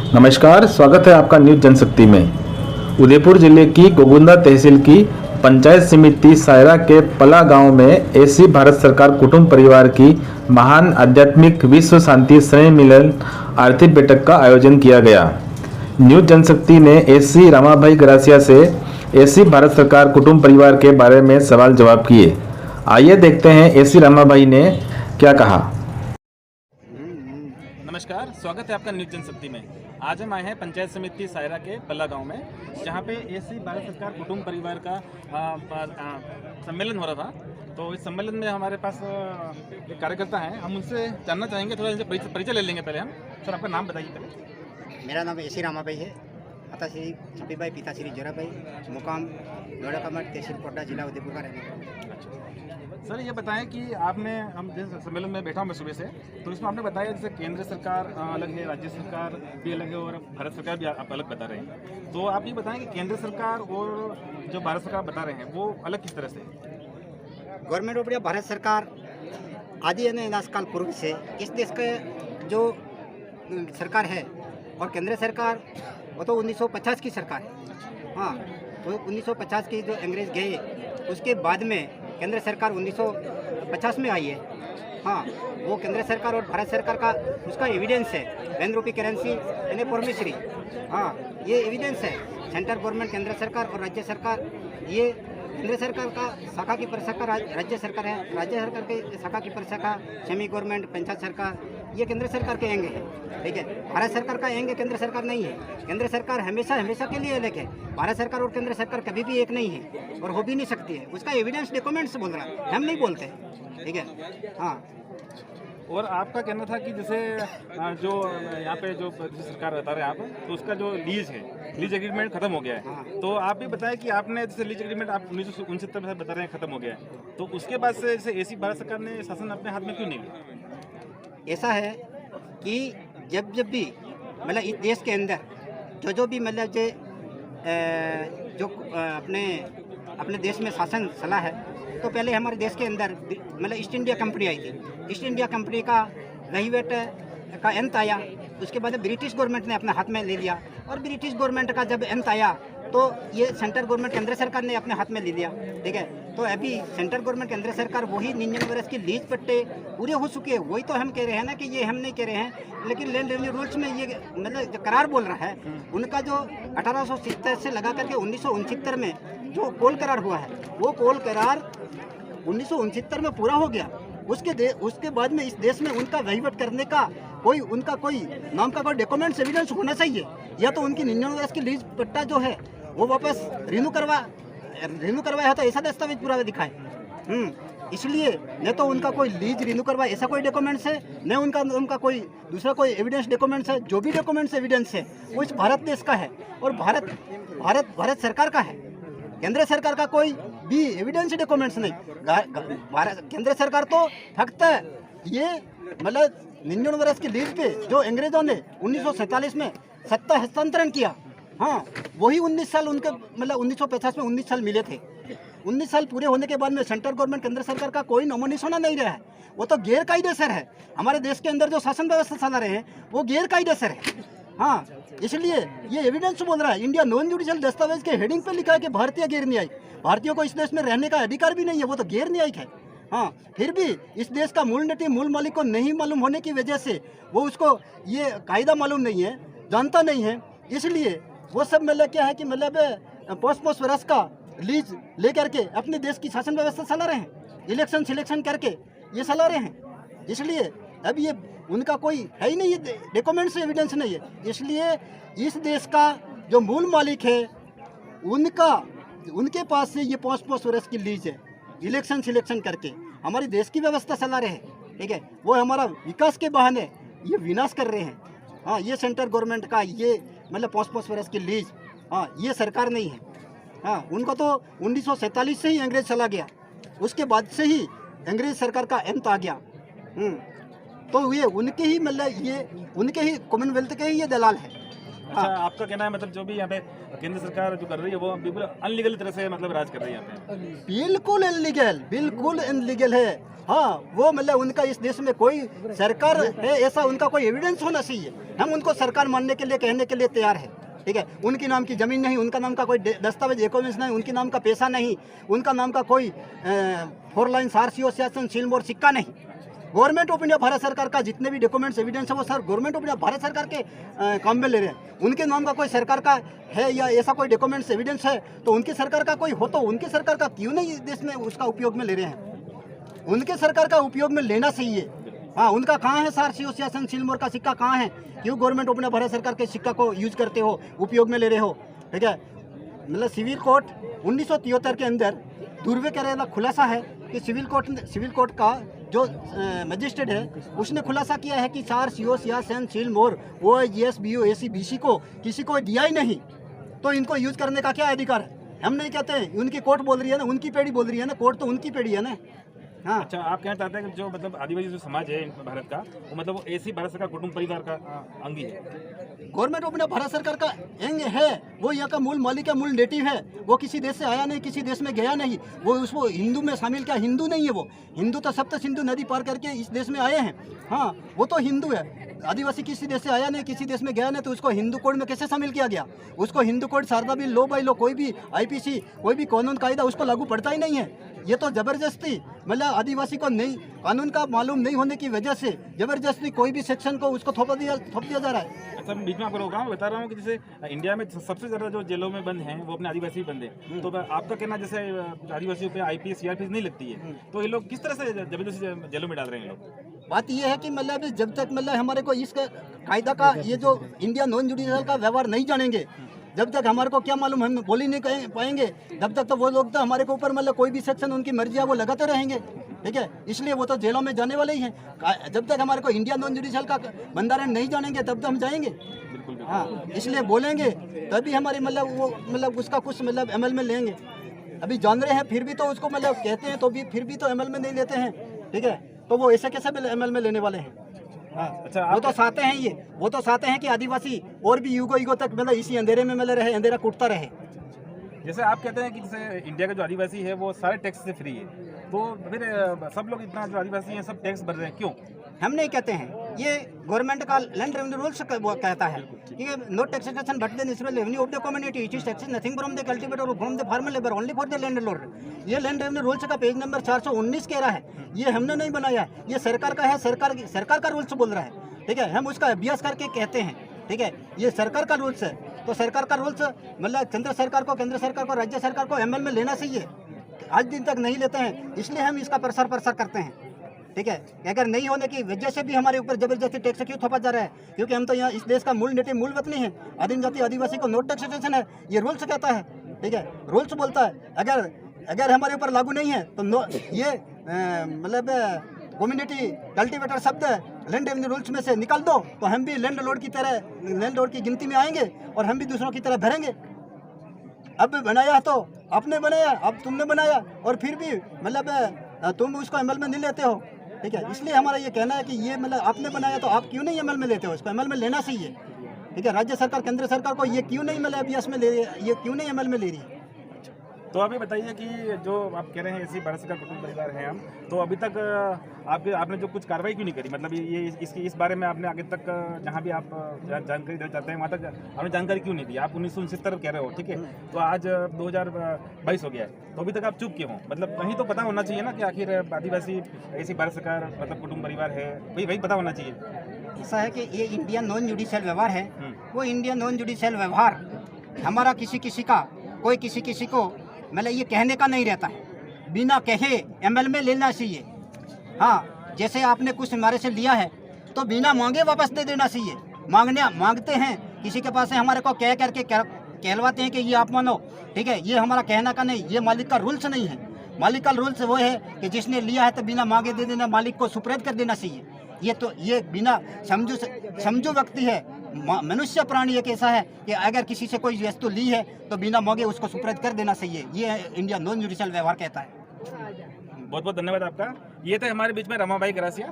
नमस्कार, स्वागत है आपका न्यूज जनशक्ति में। उदयपुर जिले की गोगुंदा तहसील की पंचायत समिति सायरा के पला गांव में ऐसी भारत सरकार कुटुंब परिवार की महान आध्यात्मिक विश्व शांति स्नेह मिलन आर्थिक बैठक का आयोजन किया गया। न्यूज जनशक्ति ने ऐसी रामाभाई गरासिया से ऐसी भारत सरकार कुटुंब परिवार के बारे में सवाल जवाब किए। आइए देखते हैं ऐसी रामाभाई ने क्या कहा। नमस्कार, स्वागत है आपका न्यूज जनशक्ति में। आज हम आए हैं पंचायत समिति सायरा के पल्ला गांव में, जहां पे ऐसी भारत सरकार कुटुंब परिवार का सम्मेलन हो रहा था। तो इस सम्मेलन में हमारे पास एक कार्यकर्ता हैं, हम उनसे जानना चाहेंगे, थोड़ा इनसे परिचय ले लेंगे। पहले हम सर आपका नाम बताइए पहले। मेरा नाम ऐसी रामाभाई है। माता श्री छब्बी भाई, पिता श्री जोराभाई, मुकाम लोड़ा कमर, तहसील कोटा, जिला उदयपुर का रहने वाला। सर ये बताएं कि आपने, हम जिस सम्मेलन में बैठा हूँ मैं सुबह से, तो इसमें आपने बताया जैसे केंद्र सरकार अलग है, राज्य सरकार भी अलग है और भारत सरकार भी आप अलग बता रहे हैं। तो आप ये बताएं कि केंद्र सरकार और जो भारत सरकार बता रहे हैं वो अलग किस तरह से? गवर्नमेंट ऑफ इंडिया भारत सरकार आदि अनाज काल पूर्व से इस देश का जो सरकार है, और केंद्र सरकार वो तो 1950 की सरकार है। हाँ, तो 1950 की जो अंग्रेज गए उसके बाद में केंद्र सरकार 1950 में आई है। हाँ, वो केंद्र सरकार और भारत सरकार का उसका एविडेंस है, वैन रूपी करेंसी यानी परमिशरी। हाँ, ये एविडेंस है। सेंट्रल गवर्नमेंट केंद्र सरकार और राज्य सरकार, ये केंद्र सरकार का शाखा की प्रशाखा राज्य सरकार है, राज्य सरकार के शाखा की प्रशाखा सेमी गवर्नमेंट पंचायत सरकार, ये केंद्र सरकार के अंग है। ठीक है, भारत सरकार का अंग केंद्र सरकार नहीं है। केंद्र सरकार हमेशा के लिए अलग है। भारत सरकार और केंद्र सरकार कभी भी एक नहीं है और हो भी नहीं सकती है। उसका एविडेंस डॉक्यूमेंट्स बोल रहा है, हम नहीं बोलते। ठीक है, हाँ। और आपका कहना था कि जैसे जो यहाँ पे जो सरकार बता रहे हैं आप, तो उसका जो लीज एग्रीमेंट खत्म हो गया है। हाँ। तो आप भी बताएं कि आपने जैसे लीज एग्रीमेंट आप 1969 में बता रहे हैं खत्म हो गया है, तो उसके बाद से जैसे ऐसी भारत सरकार ने शासन अपने हाथ में क्यों नहीं लिया? ऐसा है कि जब भी मतलब इस देश के अंदर जो भी मतलब जो अपने देश में शासन चला है, तो पहले हमारे देश के अंदर मतलब ईस्ट इंडिया कंपनी आई थी। ईस्ट इंडिया कंपनी का वहीवट का अंत आया, उसके बाद ब्रिटिश गवर्नमेंट ने अपने हाथ में ले लिया, और ब्रिटिश गवर्नमेंट का जब अंत आया तो ये सेंट्रल गवर्नमेंट केंद्र सरकार ने अपने हाथ में ले लिया। ठीक है, तो अभी सेंट्रल गवर्नमेंट केंद्र सरकार वही 99 वर्ष की लीज पट्टे पूरे हो चुके हैं। वही तो हम कह रहे हैं ना कि ये हम नहीं कह रहे हैं, लेकिन लैंड रेवेन्यू रूल्स में ये मतलब जो करार बोल रहा है, उनका जो 1870 से लगा करके 1969 में जो कोल करार हुआ है, वो कोल करार 1969 में पूरा हो गया। उसके बाद में इस देश में उनका वहीवट करने का उनका कोई नाम का कोई डॉक्यूमेंट्स एविडेंस होना चाहिए, या तो उनकी 99 वर्ष की लीज पट्टा जो है वो वापस रिन्यू करवाया तो ऐसा दस्तावेज पूरा दिखाए। इसलिए न तो उनका कोई लीज रिन्यू करवाए ऐसा कोई डॉक्यूमेंट्स है, न उनका कोई दूसरा कोई एविडेंस डॉक्यूमेंट्स है। जो भी डॉक्यूमेंट्स एविडेंस है वो इस भारत देश का है और भारत सरकार का है। केंद्र सरकार का कोई भी एविडेंस डॉक्यूमेंट्स नहीं। केंद्र सरकार तो फक्त ये मतलब 99 वर्ष की लीज पे जो अंग्रेजों ने 1947 में सत्ता हस्तांतरण किया, हाँ, वही 19 साल उनके मतलब 1950 में 19 साल मिले थे। 19 साल पूरे होने के बाद में सेंट्रल गवर्नमेंट केंद्र सरकार का कोई नामो निशाना नहीं रहा है। वो तो गैर कायदेसर है। हमारे देश के अंदर जो शासन व्यवस्था चला रहे हैं वो गैर कायदेसर है। हाँ, इसलिए ये एविडेंस बोल रहा है। इंडिया नॉन जुडिशियल दस्तावेज के हेडिंग पे लिखा है कि भारतीय गैर न्यायिक, भारतीयों को इस देश में रहने का अधिकार भी नहीं है, वो तो गैर न्यायिक है। हाँ, फिर भी इस देश का मूल नीति मूल मालिक को नहीं मालूम होने की वजह से वो उसको ये कायदा मालूम नहीं है, जानता नहीं है, इसलिए वो सब मतलब क्या है कि मतलब 5-5 वर्ष का लीज लेकर के अपने देश की शासन व्यवस्था चला रहे हैं, इलेक्शन सिलेक्शन करके ये चला रहे हैं। इसलिए अब ये उनका कोई है ही नहीं, ये डॉक्यूमेंट्स एविडेंस नहीं है। इसलिए इस देश का जो मूल मालिक है उनके पास से ये 5-5 वर्ष की लीज है, इलेक्शन सिलेक्शन करके हमारी देश की व्यवस्था चला रहे हैं। ठीक है, वो हमारा विकास के बहाने ये विनाश कर रहे हैं। हाँ, ये सेंट्रल गवर्नमेंट का ये मतलब 5-5 वर्ष की लीज, हाँ, ये सरकार नहीं है। हाँ, उनको तो 1947 से ही अंग्रेज चला गया, उसके बाद से ही अंग्रेज सरकार का अंत आ गया। तो ये उनके ही मतलब ये उनके ही कॉमनवेल्थ के ही ये दलाल है। अच्छा, आपका कहना है मतलब जो भी यहाँ पे केंद्र सरकार जो कर रही है वो बिल्कुल अनलीगल तरह से मतलब राज कर रही है यहाँ पे। बिल्कुल इनलीगल है। हाँ, वो मतलब उनका इस देश में कोई सरकार है ऐसा उनका कोई एविडेंस होना चाहिए। हम उनको सरकार मानने के लिए कहने के लिए तैयार है, ठीक है। उनके नाम की ज़मीन नहीं, उनका नाम का कोई दस्तावेज डॉक्यूमेंट्स नहीं, उनके नाम का पैसा नहीं, उनका नाम का कोई 4 लाइन आरसीओ शासन सीलमोहर सिक्का नहीं। गवर्नमेंट ऑफ इंडिया भारत सरकार का जितने भी डॉक्यूमेंट्स एविडेंस है वो sir government of India Bharat सरकार के काम में ले रहे हैं। उनके नाम का कोई सरकार का है या ऐसा कोई डॉक्यूमेंट्स एविडेंस है तो उनकी सरकार का कोई हो तो उनकी सरकार का क्यों नहीं इस देश में उसका उपयोग में ले रहे हैं? उनके सरकार का उपयोग में लेना चाहिए। हाँ, उनका कहाँ है सारसीओ शासन सीलमोहर का सिक्का कहाँ है? क्यों गवर्नमेंट ऑफ इंडिया भारत सरकार के सिक्का को यूज करते हो, उपयोग में ले रहे हो, ठीक है। मतलब सिविल कोर्ट 1973 के अंदर दुर्वे का खुलासा है कि सिविल कोर्ट का जो मजिस्ट्रेट है उसने खुलासा किया है कि सारसीओ शासन सीलमोहर OIGS BO AC BC को किसी को दिया ही नहीं, तो इनको यूज करने का क्या अधिकार है? हम नहीं कहते, उनकी कोर्ट बोल रही है ना, उनकी पेड़ी बोल रही है ना, कोर्ट तो उनकी पेड़ी है ना। हाँ। अच्छा, आप कहना चाहते हैं कि जो मतलब आदिवासी जो समाज है भारत का वो मतलब वो ऐसी भारत सरकार कुटुंब परिवार का अंग ही है। गवर्नमेंट ऑफ इंडिया भारत सरकार का अंग है, वो यहाँ का मूल मालिक है, मूल नेटिव है। वो किसी देश से आया नहीं, किसी देश में गया नहीं, वो उसको हिंदू में शामिल किया। हिंदू नहीं है वो, हिंदू तो सप्त सिंधु नदी पार करके इस देश में आए हैं। हाँ, वो तो हिंदू है। आदिवासी किसी देश से आया नहीं, किसी देश में गया नहीं, तो उसको हिंदू कोड में कैसे शामिल किया गया? उसको हिंदू कोड, शारदा बिल, लो बाई लो, कोई भी IPC, कोई भी कानून कायदा उसको लागू पड़ता ही नहीं है। ये तो जबरदस्ती मतलब आदिवासी को नहीं, कानून का मालूम नहीं होने की वजह से जबरदस्ती कोई भी सेक्शन को उसको थोप दिया जा रहा है। अच्छा, मैं बीच में आपको रोक रहा हूँ, बता रहा हूँ कि जैसे इंडिया में सबसे ज़्यादा जो जेलों में बंद हैं वो अपने आदिवासी बंद हैं। तो आपका कहना जैसे आदिवासियों पे IPS CRPS नहीं लगती है, तो ये लोग किस तरह से जबरदस्ती जेलों में डाल रहे हैं लोग? बात यह है कि मतलब जब तक मतलब हमारे को इस कायदा का ये जो इंडिया नॉन जुडिशियल का व्यवहार नहीं जानेंगे, जब तक हमारे को क्या मालूम, हम बोल ही नहीं पाएंगे, तब तक तो वो लोग तो हमारे को ऊपर मतलब कोई भी सेक्शन उनकी मर्जी है वो लगाते रहेंगे, ठीक है। इसलिए वो तो जेलों में जाने वाले ही हैं। जब तक हमारे को इंडिया नॉन जुडिशियल का बंधारण नहीं जानेंगे तब तो हम जाएंगे। हाँ, इसलिए बोलेंगे तभी हमारी मतलब वो मतलब उसका कुछ मतलब अमल में लेंगे। अभी जान रहे हैं फिर भी तो उसको मतलब कहते हैं तो भी फिर भी तो अमल में नहीं लेते हैं, ठीक है। तो वो ऐसे कैसे अमल में लेने वाले हैं? हाँ, अच्छा, वो तो चाहते हैं वो तो चाहते हैं कि आदिवासी और भी युगों तक मतलब इसी अंधेरे में मतलब रहे, अंधेरा कूटता रहे। जैसे आप कहते हैं कि जैसे इंडिया का जो आदिवासी है वो सारे टैक्स से फ्री है, तो फिर सब लोग इतना जो आदिवासी हैं सब टैक्स भर रहे हैं, क्यों? हम नहीं कहते हैं, ये गवर्नमेंट का लैंड रेवेन्यू रूल्स कहता है कि no taxation but the natural revenue of the community it is taxes nothing from the cultivator from the farmer labour only for the landlord. ये लैंड रेवेन्यू रूल्स का page number 419 कह रहा है, ये हमने नहीं बनाया, ये सरकार का है, सरकार का रूल्स बोल रहा है, ठीक है। हम उसका अभ्यास करके कहते हैं, ठीक है। ये सरकार का रूल्स है, तो सरकार का रूल्स मतलब केंद्र सरकार को राज्य सरकार को अमल में लेना चाहिए। आज दिन तक नहीं लेते हैं, इसलिए हम इसका प्रसार करते हैं, ठीक है। अगर नहीं होने की वजह से भी हमारे ऊपर जबरदस्ती टैक्स क्यों थोपा जा रहा है? क्योंकि हम तो यहाँ इस देश का मूल नेटिव मूल वतनी है, आदिम जाति आदिवासी को नो टैक्सेशन है, ये रूल्स कहता है, ठीक है। रूल्स बोलता है अगर हमारे ऊपर लागू नहीं है तो नो, ये मतलब कम्युनिटी कल्टीवेटर शब्द लैंड रेवेन्यू रूल्स में से निकाल दो, तो हम भी लैंड लॉर्ड की तरह लैंड लॉर्ड की गिनती में आएंगे और हम भी दूसरों की तरह भरेंगे। अब बनाया तो आपने बनाया, अब तुमने बनाया और फिर भी मतलब तुम उसको अमल में नहीं लेते हो, ठीक है। इसलिए हमारा ये कहना है कि ये मतलब आपने बनाया तो आप क्यों नहीं अमल में लेते हो? इसको अमल में लेना चाहिए, ठीक है। राज्य सरकार केंद्र सरकार को ये क्यों नहीं मतलब अभ्यास में ले रही है, ये क्यों नहीं अमल में ले रही है? तो अभी बताइए कि जो आप कह रहे हैं ऐसी भारत सरकार कुटुंब परिवार हैं हम, तो अभी तक आपने जो कुछ कार्रवाई क्यों नहीं करी? मतलब ये इस बारे में आपने आगे तक जहाँ भी आप जानकारी देना चाहते हैं वहाँ तक आपने जानकारी क्यों नहीं दी? आप 1969 कह रहे हो, ठीक है, तो आज 2022 हो गया है, तो अभी तक आप चुप क्यों हो? मतलब कहीं तो पता होना चाहिए ना कि आखिर आदिवासी ऐसी भारत सरकार मतलब कुटुंब परिवार है, वही पता होना चाहिए। ऐसा है कि ये इंडिया नॉन जुडिशियल व्यवहार है, वो इंडिया नॉन जुडिशियल व्यवहार हमारा किसी का कोई किसी को मतलब ये कहने का नहीं रहता है, बिना कहे अमल में लेना चाहिए। हाँ, जैसे आपने कुछ हमारे से लिया है तो बिना मांगे वापस दे देना चाहिए। मांगते हैं किसी के पास से हमारे को कह करके कहलवाते हैं कि ये आप मानो, ठीक है, ये हमारा कहना का नहीं, ये मालिक का रूल्स नहीं है। मालिक का रूल्स वो है कि जिसने लिया है तो बिना मांगे दे देना, मालिक को सुपुर्द कर देना चाहिए। ये बिना समझो व्यक्ति है, मनुष्य प्राणी एक ऐसा है कि अगर किसी से कोई वस्तु ली है तो बिना मांगे उसको सुपुर्द कर देना चाहिए। ये इंडिया नॉन जुडिशियल व्यवहार कहता है। बहुत बहुत धन्यवाद आपका। ये थे हमारे बीच में रमाबाई गरासिया।